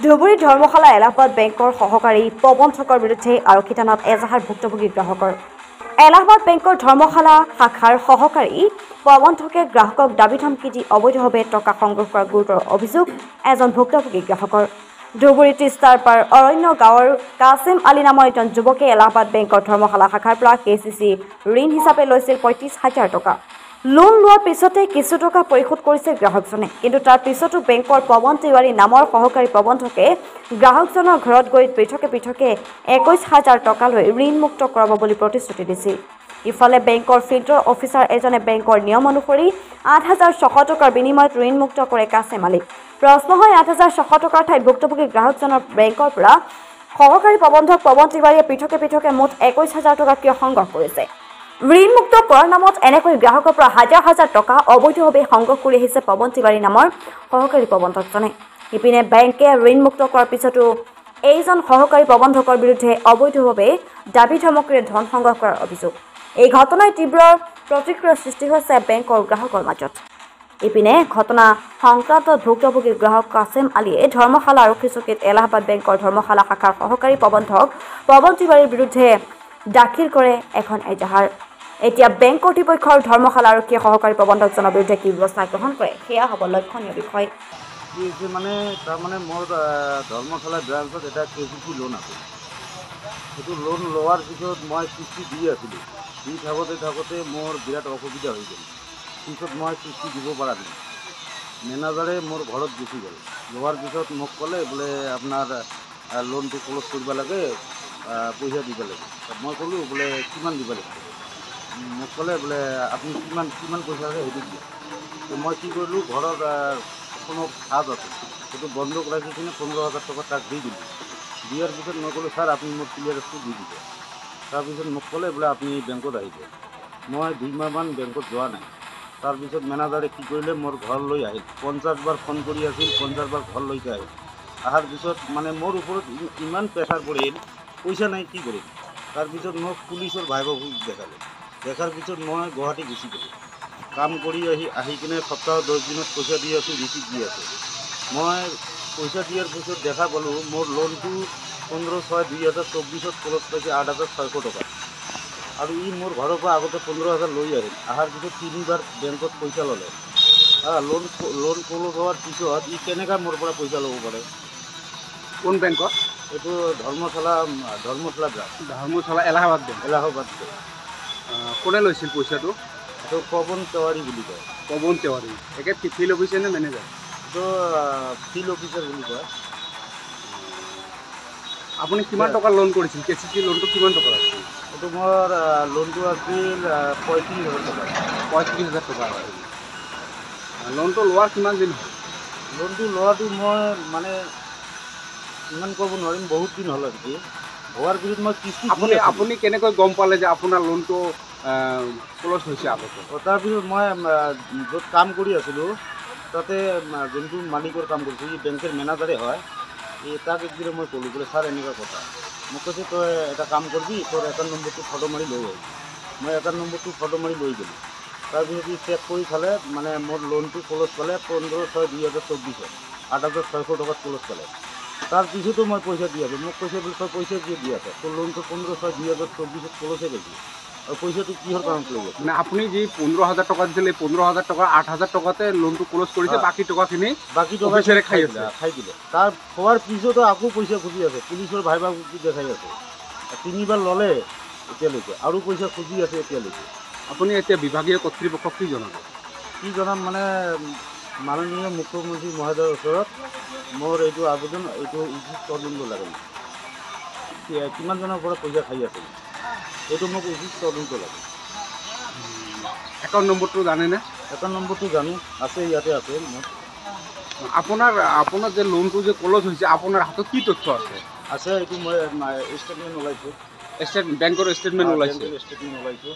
ধুবুৰী ধৰ্মশালা এলাহাবাদ বেংকৰ সহকাৰী প্ৰবন্ধকৰ বিৰুদ্ধে আৰক্ষী থানাত এজাহাৰ ভুক্তভোগী গ্ৰাহকৰ। এলাহাবাদ বেংকৰ ধৰ্মশালা শাখাৰ সহকাৰী প্ৰবন্ধকে গ্ৰাহকক দাবী ধমকি দি অবৈধভাৱে টকা সংগ্ৰহ কৰাৰ গুৰুতৰ অভিযোগ এজন ভুক্তভোগী গ্ৰাহকৰ। ধুবুৰী তিষ্টাৰপাৰ অৰণ্য গাঁৱৰ কাছিম আলী নামৰ এজন যুৱকে এলাহাবাদ বেংকৰ ধৰ্মশালা শাখাৰ পৰা কেচিচি ঋণ হিচাপে লৈছিল ৩৫,০০০ টকা। লোন লোৱাৰ পিছতে কিছু টকা পৰিশোধ কৰিছে গ্ৰাহকজনে, কিন্তু তাৰ পিছতো বেংকৰ পৱন তিৱাৰী নামৰ সহকাৰী প্ৰবন্ধকে গ্ৰাহকজনৰ ঘৰত গৈ পৃথকে ২১,০০০ টকা লৈ ঋণমুক্ত কৰাব বুলি প্ৰতিশ্ৰুতি দিছিল। ইফালে বেংকৰ ফিল্ডৰ অফিচাৰ এজনে বেংকৰ নিয়ম অনুসৰি ৮,৬০০ টকাৰ বিনিময়ত ঋণমুক্ত কৰে কাছিম আলীক। প্ৰশ্ন হয়, ৮,৬০০ টকাৰ ঠাইত ভুক্তভোগী গ্ৰাহকজনৰ বেংকৰ পৰা সহকাৰী প্ৰবন্ধক পৱন তিৱাৰীয়ে পৃথকে মুঠ ২১,০০০ টকা কিয় সংগ্ৰহ কৰিছে? ঋণমুক্ত কৰাৰ নামত এনেকৈ গ্ৰাহকৰ পৰা হাজাৰ হাজাৰ টকা অবৈধভাৱে সংগ্ৰহ কৰি আহিছে পৱন তিৱাৰী নামৰ সহকাৰী প্ৰবন্ধকজনে। ইপিনে বেংকে ঋণমুক্ত কৰাৰ পিছতো এইজন সহকাৰী প্ৰবন্ধকৰ বিৰুদ্ধে অবৈধভাৱে দাবী ধমকিৰে ধন সংগ্ৰহ কৰাৰ অভিযোগ। এই ঘটনাই তীব্ৰ প্ৰতিক্ৰিয়াৰ সৃষ্টি হৈছে বেংকৰ গ্ৰাহকৰ মাজত। ইপিনে ঘটনা সংক্ৰান্তত ভুক্তভোগী গ্ৰাহক কাছিম আলীয়ে ধৰ্মশালা আৰক্ষী চকীত এলাহাবাদ বেংকৰ ধৰ্মশালা শাখাৰ সহকাৰী প্ৰবন্ধক পৱন তিৱাৰীৰ বিৰুদ্ধে দাখিল কৰে এখন এজাহাৰ। এতিয়া বেংক কৰ্তৃপক্ষ আৰু ধৰ্মশালা আৰক্ষীয়ে সহকাৰী প্ৰবন্ধকজনৰ বিৰুদ্ধে কি ব্যৱস্থা গ্ৰহণ কৰে সেয়া হ'ব লক্ষণীয় বিষয়। মানে তাৰমানে মোৰ ধৰ্মশালা ব্ৰাঞ্চত এটা কেচিচি লোন আছে। সেইটো লোন লোৱাৰ পিছত মই কিস্তি দি আছিলোঁ। দি থাকোঁতে মোৰ বিৰাট অসুবিধা হৈ গ'ল। পিছত মই কিস্তি দিব পৰা নাই। মেনেজাৰে মোৰ ঘৰত গুচি গ'ল। যোৱাৰ পিছত মোক ক'লে বোলে আপোনাৰ লোনটো ক্ল'জ কৰিব লাগে, পইচা দিব লাগে। মই ক'লোঁ বোলে কিমান দিব লাগিব? মোক ক'লে বোলে আপুনি কিমান পইচা লাগে সেইটো দিয়ে। তো মই কি কৰিলোঁ, ঘৰত কোনো কাজ আছে, সেইটো বন্ধক ৰাখি কিনে ১৫,০০০ টকা তাক দি দিলোঁ। দিয়াৰ পিছত মই ক'লোঁ, ছাৰ আপুনি মোক ক্লিয়াৰেঞ্চটো দি দিব। তাৰপিছত মোক ক'লে বোলে আপুনি বেংকত আহিব। মই ২ মাহমান বেংকত যোৱা নাই। তাৰপিছত মেনেজাৰে কি কৰিলে, মোৰ ঘৰলৈ আহিল। ৫০ বাৰ ফোন কৰি আছিল, ৫০ বাৰ ঘৰলৈকে আহিল। অহাৰ পিছত মানে মোৰ ওপৰত ইমান প্ৰেছাৰ পৰিল, পইচা নাই কি কৰিম। তাৰপিছত মোক পুলিচৰ ভাইভাক দেখালে। দেখাৰ পিছত মই গুৱাহাটী গুচি গ'লোঁ। কাম কৰি আহি কিনে সপ্তাহত ১০ দিনত পইচা দি আছোঁ, ৰিচিপ্ট দি আছোঁ। মই পইচা দিয়াৰ পিছত দেখা পালোঁ মোৰ লোনটো ১৫/৬/২০২৪ত ক্ল'জ পাইছে ৮,৬০০ টকা। আৰু ই মোৰ ঘৰৰ পৰা আগতে ১৫,০০০ লৈ আহিল। অহাৰ পিছত ৩বাৰ বেংকত পইচা ল'লে। লোন ক্ল'জ হোৱাৰ পিছত ই কেনেকৈ মোৰ পৰা পইচা ল'ব পাৰে? কোন বেংকত? এইটো dharamshala branch. Dharamshala Allahabad bank. Allahabad bank. কোনে লৈছিল পইচাটো? এইটো পৱন তিৱাৰী বুলি কয়। পৱন তিৱাৰী। একে ফিল্ড অফিচাৰ নে মেনেজাৰ? এইটো ফিল্ড অফিচাৰ বুলি কয়। আপুনি কিমান টকা লোন কৰিছিল? কেচিচি লোনটো কিমান টকা আছিল? এইটো মোৰ লোনটো আছিল ৩৫,০০০ টকা। ৩৫,০০০ টকা আছিল। লোনটো লোৱাৰ কিমান দিন হ'ল? লোনটো লোৱাটো মই মানে ইমান ক'ব নোৱাৰিম, বহুত দিন হ'ল আৰু কি। হোৱাৰ পিছত মই কিস্তি আপুনি কেনেকৈ গম পালে যে আপোনাৰ লোনটো ক্ল'জ হৈছে আগতে? তাৰপিছত মই য'ত কাম কৰি আছিলোঁ তাতে যোনটো মালিকৰ কাম কৰিছোঁ, ই বেংকৰ মেনেজাৰে হয়। তাক একদিন মই ক'লোঁ বোলে ছাৰ এনেকুৱা কথা। মোক কৈছে তই এটা কাম কৰিবি, তোৰ একাউণ্ট নম্বৰটো ফটো মাৰি লৈ আহিবি। মই একাউণ্ট নম্বৰটো ফটো মাৰি লৈ গ'লোঁ। তাৰপিছত ই চেক কৰি চালে, মানে মোৰ লোনটো ক্ল'জ পালে ১৫/৬/২০২৪ত ৮,৬০০ টকাত ক্ল'জ পালে। তাৰপিছতো মই পইচা দি আছোঁ। মোক কৈছে বোলে তই পইচা কিয় দি আছ? তোৰ লোনটো ১৫/৬/২০২৪ত ক্ল'জে গৈছে আৰু পইচাটো কিহৰ কাৰণত লৈ গৈছে? মানে আপুনি যি ১৫,০০০ টকা দিছিল, এই ১৫,০০০ টকা ৮,০০০ টকাতে লোনটো ক্ল'জ কৰিছে, বাকী টকাখিনি খাই দিলে। তাৰ খোৱাৰ পিছতো আকৌ পইচা খুজি আছে, পুলিচৰ ভাইভাক দেখাই আছে। ৩বাৰ ল'লে এতিয়ালৈকে, আৰু পইচা খুজি আছে এতিয়ালৈকে। আপুনি এতিয়া বিভাগীয় কৰ্তৃপক্ষক কি জনাব? কি জনাম মানে, মাননীয় মুখ্যমন্ত্ৰী মহোদয়ৰ ওচৰত মোৰ এইটো আবেদন, এইটো উচিত তদন্ত লাগে। কিমানজনৰ পৰা পইচা খাই আছে, এইটো মোক উচিত তদন্ত লাগে। একাউণ্ট নম্বৰটো জানেনে? একাউণ্ট নম্বৰটো জানো, আছে ইয়াতে আছে মোৰ। আপোনাৰ যে লোনটো যে ক্ল'জ হৈছে, আপোনাৰ হাতত কি তথ্য আছে? এইটো মই ষ্টেটমেণ্ট ওলাইছোঁ। বেংকৰ ষ্টেটমেণ্ট ওলাইছে। ষ্টেটমেণ্ট ওলাইছোঁ।